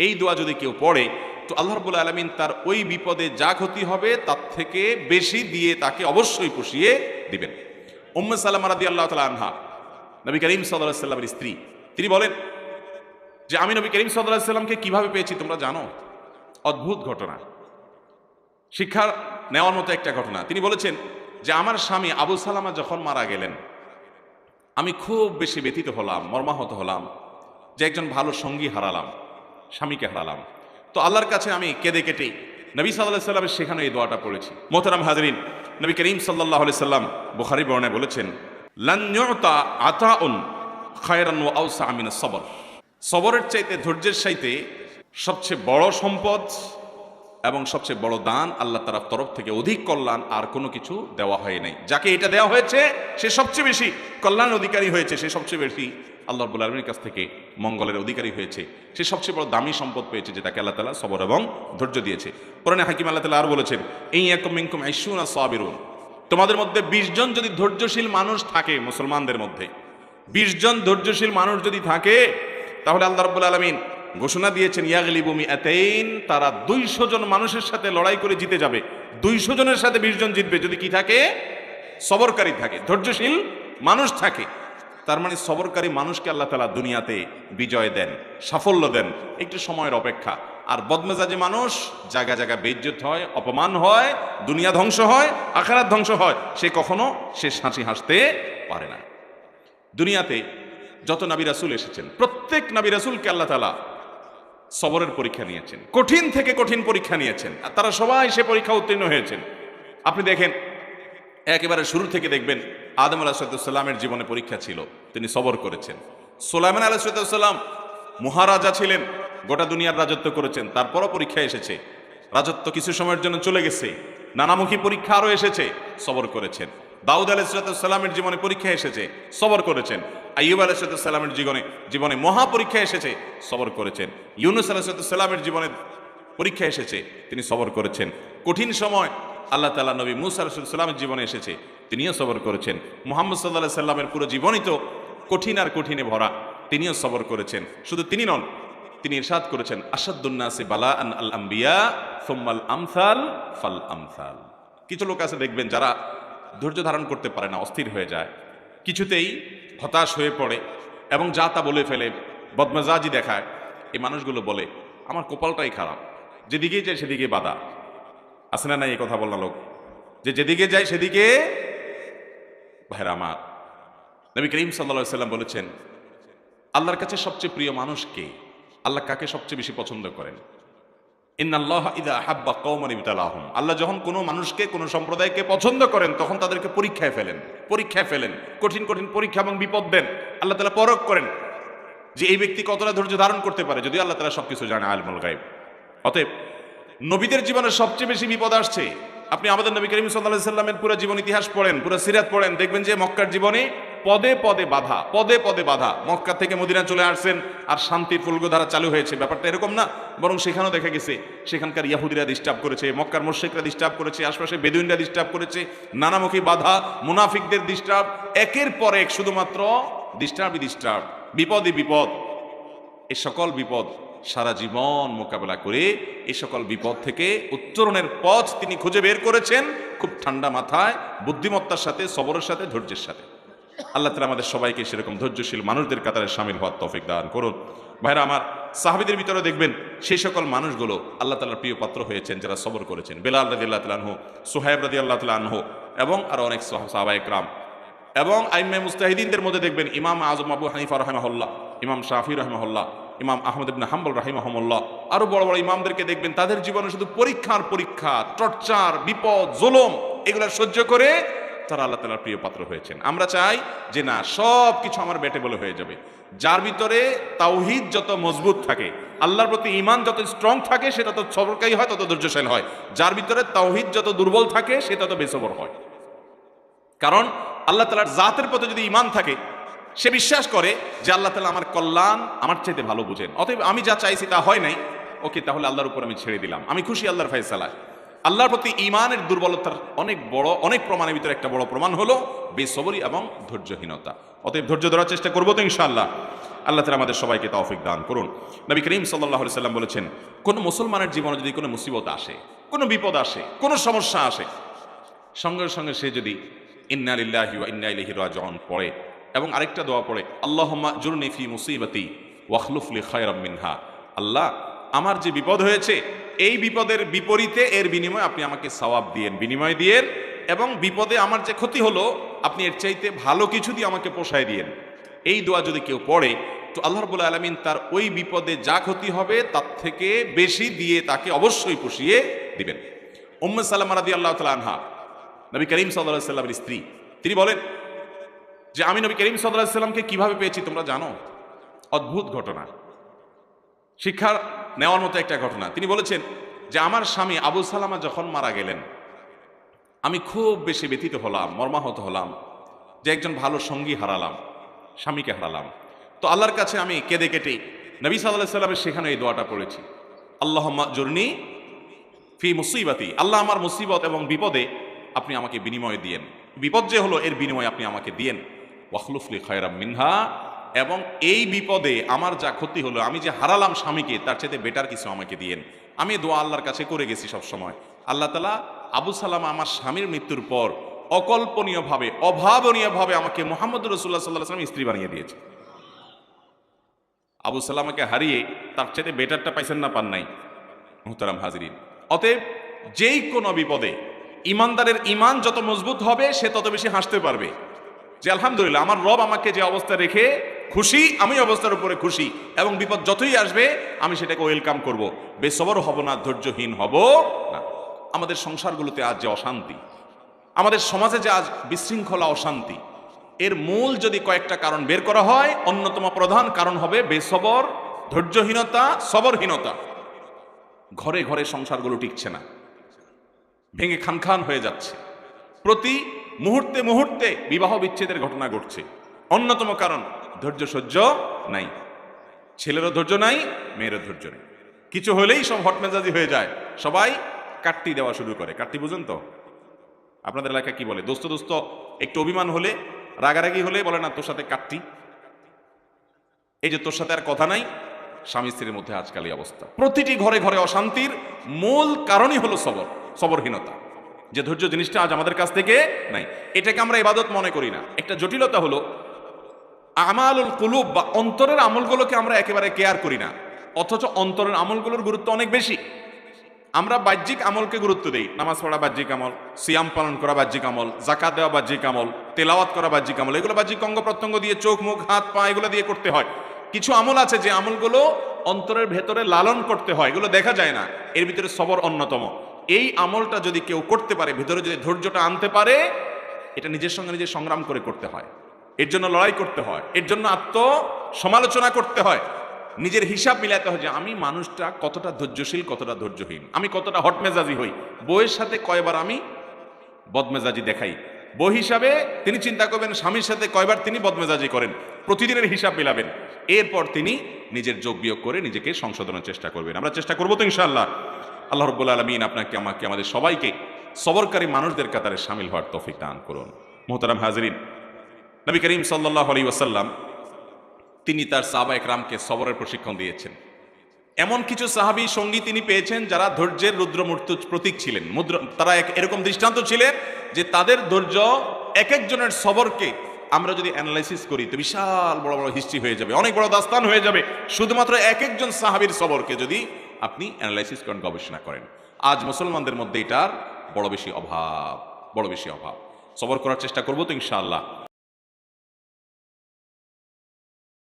এই দোয়া যদি কেউ পড়ে তো আল্লাহ রাব্বুল আলামিন তার ওই বিপদে যা ক্ষতি হবে তার থেকে বেশি দিয়ে তাকে অবশ্যই পুষিয়ে দিবেন। উম্মে সালামা রাদিয়াল্লাহু তাআলা আনহা, নবী করিম সাল্লাল্লাহু আলাইহি সাল্লামের স্ত্রী, তিনি বলেন যে আমি নবী করিম সাল্লাল্লাহু আলাইহি সাল্লামকে কিভাবে পেয়েছি তোমরা জানো? অদ্ভুত ঘটনা, শিক্ষা নেওয়ার মতো একটা ঘটনা। তিনি বলেছেন যে আমার স্বামী আবু সালামা যখন মারা গেলেন আমি খুব বেশি ব্যথিত হলাম, মর্মাহত হলাম যে একজন ভালো সঙ্গী হারালাম, স্বামীকে হারালাম। তো আল্লাহর কাছে আমি কেঁদে কেটে নবী সাল্লাল্লাহু আলাইহি সাল্লামের সেখানে এই দোয়াটা পড়েছি। মোহতারাম হাজরিন, নবী করিম সাল্লাল্লাহু আলাইহি সাল্লাম বুখারী বর্ণনায় বলেছেন লান ইউতা আতাউন খায়রান ওয়া আওসা মিনাস সবর। সবরের চাইতে, ধৈর্যের চাইতে সবচেয়ে বড় সম্পদ এবং সবচেয়ে বড় দান আল্লাহ তাআলার তরফ থেকে অধিক কল্যাণ আর কোনো কিছু দেওয়া হয় নাই। যাকে এটা দেওয়া হয়েছে সে সবচেয়ে বেশি কল্যাণ অধিকারী হয়েছে, সে সবচেয়ে বেশি আল্লাহ রাব্বুল আলামিনের কাছ থেকে মঙ্গলের অধিকারী হয়েছে, সে সবচেয়ে বড় দামি সম্পদ পেয়েছে যেটাকে আল্লাহ তাআলা সবর এবং ধৈর্য দিয়েছে। কোরআনে হাকিম আল্লাহ তাআলা আর বলেছেন এই ইয়াকুম মিনকুম 20 সাবিরুন, তোমাদের মধ্যে 20 জন যদি ধৈর্যশীল মানুষ থাকে, মুসলমানদের মধ্যে 20 জন ধৈর্যশীল মানুষ যদি থাকে তাহলে আল্লাহ রাব্বুল আলামিন ঘোষণা দিয়েছেন ইয়াগলিবু মিআতাইন, তারা 200 জন মানুষের সাথে লড়াই করে জিতে যাবে। 200 জনের সাথে 20 জন জিতবে যদি কি থাকে? সবরকারী থাকে, ধৈর্যশীল মানুষ থাকে। তার মানে সবরকারী মানুষকে আল্লাহ তাআলা দুনিয়াতে বিজয় দেন, সাফল্য দেন, একটু সময়ের অপেক্ষা। আর বদমেজাজি মানুষ জায়গা জায়গা বেইজ্জত হয়, অপমান হয়, দুনিয়া ধ্বংস হয়, আখিরাত ধ্বংস হয়, সে কখনো হাসি হাসতে পারে না। দুনিয়াতে যত নবী রাসূল এসেছেন প্রত্যেক নবী রাসূলকে আল্লাহ তাআলা সবরের পরীক্ষা নিয়েছেন, কঠিন থেকে কঠিন পরীক্ষা নিয়েছেন, আর তারা সবাই সে পরীক্ষা উত্তীর্ণ হয়েছেন। আপনি দেখেন একেবারে শুরু থেকে দেখবেন আদম আলাইহিস সালামের জীবনে পরীক্ষা ছিল, তিনি সবর করেছেন। সুলাইমান আলাইহিস সালাম মহারাজা ছিলেন, গোটা দুনিয়ার রাজত্ব করেছেন, তারপরও পরীক্ষা এসেছে, রাজত্ব কিছু সময়ের জন্য চলে গেছে, নানামুখী পরীক্ষা আরও এসেছে, সবর করেছেন। দাউদ আলাইহিস সালামের জীবনে পরীক্ষা এসেছে, সবর করেছেন। আইয়ুব আলাইহিস সালামের জীবনে মহা পরীক্ষা এসেছে, সবর করেছেন। ইউনূস আলাইহিস সালামের জীবনে পরীক্ষা এসেছে, তিনি সবর করেছেন। কঠিন সময় আল্লাহ তাআলা নবী মূসা আলাইহিস সালামের জীবনে এসেছে, তিনিও সবর করেছেন। মুহাম্মদ সাল্লাল্লাহু আলাইহি সাল্লামের পুরো জীবনই তো কঠিন আর কঠিনে ভরা, তিনিও সবর করেছেন। শুধু তিনি নন, তিনি ইরশাদ করেছেন আশাদ্দুন নাসি বালাআন আল আম্বিয়া সুম্মাল আমসাল ফাল আমসাল। কিছু লোক আছে দেখবেন যারা ধৈর্য ধারণ করতে পারে না, অস্থির হয়ে যায়, কিছুতেই হতাশ হয়ে পড়ে এবং যা তা বলে ফেলে, বদমেজাজি দেখায়। এই মানুষগুলো বলে আমার কপালটাই খারাপ, যেদিকেই যায় সেদিকে বাধা। আছে না নাই এই কথা বলনা লোক, যে যেদিকে যায় সেদিকে। ভাইরা আমার, নবী করিম সাল্লাল্লাহু আলাইহি সাল্লাম বলেছেন আল্লাহর কাছে সবচেয়ে প্রিয় মানুষ কে? আল্লাহ কাকে সবচেয়ে বেশি পছন্দ করেন? ইন্নাল্লাহা ইযা আহাব্বা কওমান ইবতালাহুম, আল্লাহ যখন কোনো মানুষকে, কোনো সম্প্রদায়কে পছন্দ করেন তখন তাদেরকে পরীক্ষায় ফেলেন, কঠিন কঠিন পরীক্ষা এবং বিপদ দেন। আল্লাহ তাআলা পরখ করেন যে এই ব্যক্তি কতটা ধৈর্য ধারণ করতে পারে, যদিও আল্লাহ তাআলা সবকিছু জানে, আলিমুল গায়ব। অতএব নবীদের জীবনে সবচেয়ে বেশি বিপদ আসছে। আপনি আমাদের নবী করিম সাল্লাল্লাহু আলাইহি সাল্লামের পুরো জীবন ইতিহাস পড়েন, পুরো সিরাত পড়েন, দেখবেন যে মক্কার জীবনে পদে পদে বাধা। মক্কা থেকে মদিনা চলে আসছেন আর শান্তির ফুলগোধারা চালু হয়েছে, ব্যাপারটা এরকম না। বরং সেখানেও দেখা গেছে সেখানকার ইয়াহুদিরা ডিস্টার্ব করেছে, মক্কার মুশরিকরা ডিস্টার্ব করেছে, আশপাশে বেদুইনরা ডিস্টার্ব করেছে, নানামুখী বাধা, মুনাফিকদের ডিস্টার্ব, একের পর এক শুধুমাত্র ডিস্টার্ব, বিপদই বিপদ। এই সকল বিপদ সারা জীবন মোকাবেলা করে এই সকল বিপদ থেকে উত্তরণের পথ তিনি খুঁজে বের করেছেন খুব ঠান্ডা মাথায়, বুদ্ধিমত্তার সাথে, সবরের সাথে, ধৈর্যের সাথে। আল্লাহ তাআলা আমাদের সবাইকে সেরকম ধৈর্যশীল মানুষদের কাতারে শামিল হওয়ার তৌফিক দান করুন। ভাইরা আমার, সাহাবীদের ভিতরে দেখবেন সেই সকল মানুষগুলো আল্লাহ তাআলার প্রিয় পাত্র হয়েছেন যারা সবর করেছেন। বেলাল রাদিয়াল্লাহু তাআলা আনহু, সুহাইব রাদিয়াল্লাহু তাআলা আনহু এবং আরো অনেক সাহাবায়ে কেরাম এবং আইম্মায়ে মুজতাহিদিনদের মধ্যে দেখবেন ইমাম আযম আবু হানিফা রাহিমাহুল্লাহ, ইমাম শাফি রাহিমাহুল্লাহ, ইমাম আহমদ ইবনে হাম্বল রাহিমাহুল্লাহ, আরো বড় বড় ইমামদেরকে দেখবেন তাদের জীবনে শুধু পরীক্ষা, টর্চার, বিপদ, জুলুম এগুলা সহ্য করে তারা আল্লাহ তাআলার প্রিয় পাত্র হয়েছেন। আমরা চাই যে না, সব কিছু আমার বেটে বলে হয়ে যাবে। যার ভিতরে তাওহীদ যত মজবুত থাকে, আল্লাহর প্রতি ঈমান যত স্ট্রং থাকে, সে তত সবরকারী হয়, তত ধৈর্যশীল হয়। যার ভিতরে তাওহীদ যত দুর্বল থাকে, সে তত বেসবর হয়। কারণ আল্লাহ তাআলার জাতের প্রতি যদি ঈমান থাকে, সে বিশ্বাস করে যে আল্লাহ তাআলা আমার কল্যাণ আমার চাইতে ভালো বুঝেন, অতএব আমি যা চাইছি তা হয় নাই, ওকে তাহলে আল্লাহর উপর আমি ছেড়ে দিলাম, আমি খুশি আল্লাহর ফয়সালায়। আল্লাহর প্রতি ঈমানের দুর্বলতার অনেক প্রমাণের ভিতরে একটা বড় প্রমাণ হলো বেসবরি এবং ধৈর্যহীনতা। অতএব ধৈর্য ধরার চেষ্টা করবো তো ইনশাআল্লাহ। আল্লাহ তাআলা আমাদের সবাইকে তৌফিক দান করুন। নবী করিম সাল্লাল্লাহু আলাইহি সাল্লাম বলেছেন, কোন মুসলমানের জীবনে যদি কোনো মুসিবত আসে, কোনো বিপদ আসে, কোনো সমস্যা আসে, সঙ্গে সঙ্গে সে যদি ইন্না লিল্লাহি ওয়া ইন্না ইলাইহি রাজিউন পড়ে এবং আরেকটা দোয়া পড়ে, আল্লাহুম্মা জুরনি ফি মুসিবাতি ওয়াখলুফ লি খায়রাম মিনহা, আল্লাহ আমার যে বিপদ হয়েছে এই বিপদের বিপরীতে এর বিনিময়ে আপনি আমাকে সওয়াব দিয়েন, বিনিময় দিয়েন, এবং বিপদে আমার যে ক্ষতি হলো আপনি এর চাইতে ভালো কিছু দিয়ে আমাকে পোষায় দিয়েন। এই দোয়া যদি কেউ পড়ে তো আল্লাহ রাব্বুল আলামিন তার ওই বিপদে যা ক্ষতি হবে তার থেকে বেশি দিয়ে তাকে অবশ্যই পুষিয়ে দিবেন। উম্মে সালামা রাদিয়াল্লাহু তাআলা আনহা, নবী করিম সাল্লাল্লাহু আলাইহি সাল্লামের স্ত্রী, তিনি বলেন যে আমি নবী করিম সাল্লাল্লাহু আলাইহি সাল্লামকে কিভাবে পেয়েছি তোমরা জানো? অদ্ভুত ঘটনা, শিক্ষা নেওয়ার মতো একটা ঘটনা। তিনি বলেছেন যে আমার স্বামী আবু সালামা যখন মারা গেলেন আমি খুব বেশি ব্যথিত হলাম, মর্মাহত হলাম যে একজন ভালো সঙ্গী হারালাম, স্বামীকে হারালাম। তো আল্লাহর কাছে আমি কেঁদে কেটে নবী সাল্লাল্লাহু আলাইহি সাল্লামের সেখানে এই দোয়াটা পড়েছি, আল্লাহুম্মা জুরনি ফি মুসিবাতি, আল্লাহ আমার মুসিবত এবং বিপদে আপনি আমাকে বিনিময় দিয়েন, বিপদ যে হলো এর বিনিময় আপনি আমাকে দিয়েন, ওয়াখলুফ লি খায়রাম মিনহা, এবং এই বিপদে আমার যা ক্ষতি হলো, আমি যে হারালাম স্বামীকে, তার চাইতে বেটার কিছু আমাকে দিয়েন। আমি দোয়া আল্লাহর কাছে করে গেছি সব সময়। আল্লাহ তাআলা আবু সালামা আমার স্বামীর মৃত্যুর পর অকল্পনীয়ভাবে, অভাবনীয়ভাবে আমাকে মুহাম্মদুর রাসূলুল্লাহ সাল্লাল্লাহু আলাইহি ওয়াসাল্লাম স্ত্রী বানিয়ে দিয়েছে। আবু সালামাকে হারিয়ে তার চাইতে বেটারটা পাইছেন না, পান নাই? মুহতারাম হাজিরিন, অতএব যেই কোনো বিপদে ইমানদারের ইমান যত মজবুত হবে সে তত বেশি হাসতে পারবে যে আলহামদুলিল্লাহ আমার রব আমাকে যে অবস্থা রেখে খুশি, আমি অবস্থার উপরে খুশি, এবং বিপদ যতই আসবে আমি সেটাকে ওয়েলকাম করব, বেসবর হব না, ধৈর্যহীন হব না। আমাদের সংসারগুলোতে আজ যে অশান্তি, আমাদের সমাজে যে আজ বিশৃঙ্খলা, অশান্তি, এর মূল যদি কয়েকটা কারণ বের করা হয়, অন্যতম প্রধান কারণ হবে বেসবর, ধৈর্যহীনতা, সবরহীনতা। ঘরে ঘরে সংসারগুলো টিকছে না, ভেঙে খান হয়ে যাচ্ছে, প্রতি মুহূর্তে মুহূর্তে বিবাহ বিচ্ছেদের ঘটনা ঘটছে। অন্যতম কারণ ধৈর্য সহ্য নাই, ছেলেরও ধৈর্য নাই, মেয়েরও ধৈর্য নেই। কিছু হলেই সব হটমেজাজি হয়ে যায়, সবাই কাট্টি দেওয়া শুরু করে। কাট্টি বুঝেন তো? আপনাদের এলাকায় কি বলে? দোস্ত দোস্ত একটু অভিমান হলে, রাগারাগি হলে বলে না তোর সাথে কাট্টি, এই যে তোর সাথে আর কথা নাই। স্বামী স্ত্রীর মধ্যে আজকাল এই অবস্থা। প্রতিটি ঘরে ঘরে অশান্তির মূল কারণই হলো সবরহীনতা, যে ধৈর্য জিনিসটা আজ আমাদের কাছ থেকে নাই। এটাকে আমরা ইবাদত মনে করি না। একটা জটিলতা হলো আমালুল কুলুব বা অন্তরের আমলগুলোকে আমরা একেবারে কেয়ার করি না, অথচ অন্তরের আমলগুলোর গুরুত্ব অনেক বেশি। আমরা বাহ্যিক আমলকে গুরুত্ব দেই, নামাজ পড়া বাহ্যিক আমল, সিয়াম পালন করা বাহ্যিক আমল, যাকাত দেওয়া বাহ্যিক আমল, তেলাওয়াত করা বাহ্যিক আমল, এগুলো বাহ্যিক অঙ্গ প্রত্যঙ্গ দিয়ে, চোখ মুখ হাত পা এগুলো দিয়ে করতে হয়। কিছু আমল আছে যে আমলগুলো অন্তরের ভেতরে লালন করতে হয়, এগুলো দেখা যায় না, এর ভিতরে সবর অন্যতম। এই আমলটা যদি কেউ করতে পারে, ভেতরে যদি ধৈর্যটা আনতে পারে, এটা নিজের সঙ্গে নিজে সংগ্রাম করে করতে হয়, এর জন্য লড়াই করতে হয়, এর জন্য সমালোচনা করতে হয়, নিজের হিসাব মিলাতে হয় যে আমি মানুষটা কতটা ধৈর্যশীল, কতটা ধৈর্যহীন, আমি কতটা হটমেজাজি হই, বউয়ের সাথে কয়বার আমি বদমেজাজি দেখাই। বউ হিসাবে তিনি চিন্তা করবেন স্বামীর সাথে কয়বার তিনি বদমেজাজি করেন, প্রতিদিনের হিসাব মিলাবেন, এরপর তিনি নিজের যোগ বিয়োগ করে নিজেকে সংশোধনের চেষ্টা করবেন। আমরা চেষ্টা করবো তো ইনশাআল্লাহ। আল্লাহ রাব্বুল আলামিন আপনাকে, আমাকে, আমাদের সবাইকে সবরকারী মানুষদের কাতারে শামিল হওয়ার তৌফিক দান করুন। মুহতারাম হাজিরিন, নবী করিম সাল্লাল্লাহু আলাইহি ওয়াসাল্লাম তিনি তার সাহাবা একরামকে সবরের প্রশিক্ষণ দিয়েছেন। এমন কিছু সাহাবী সঙ্গী তিনি পেয়েছেন যারা ধৈর্যের রুদ্রমূর্ত প্রতীক ছিলেন। তারা এরকম দৃষ্টান্ত ছিলেন যে তাদের ধৈর্য, এক একজনের সবরকে আমরা যদি অ্যানালাইসিস করি তো বিশাল বড় বড় হিস্ট্রি হয়ে যাবে, অনেক বড় দাস্তান হয়ে যাবে, শুধুমাত্র এক একজন সাহাবীর সবরকে যদি আপনি অ্যানালাইসিস করেন, গবেষণা করেন। আজ মুসলমানদের মধ্যে এটার বড় বেশি অভাব। সবর করার চেষ্টা করবো তো ইনশাআল্লাহ।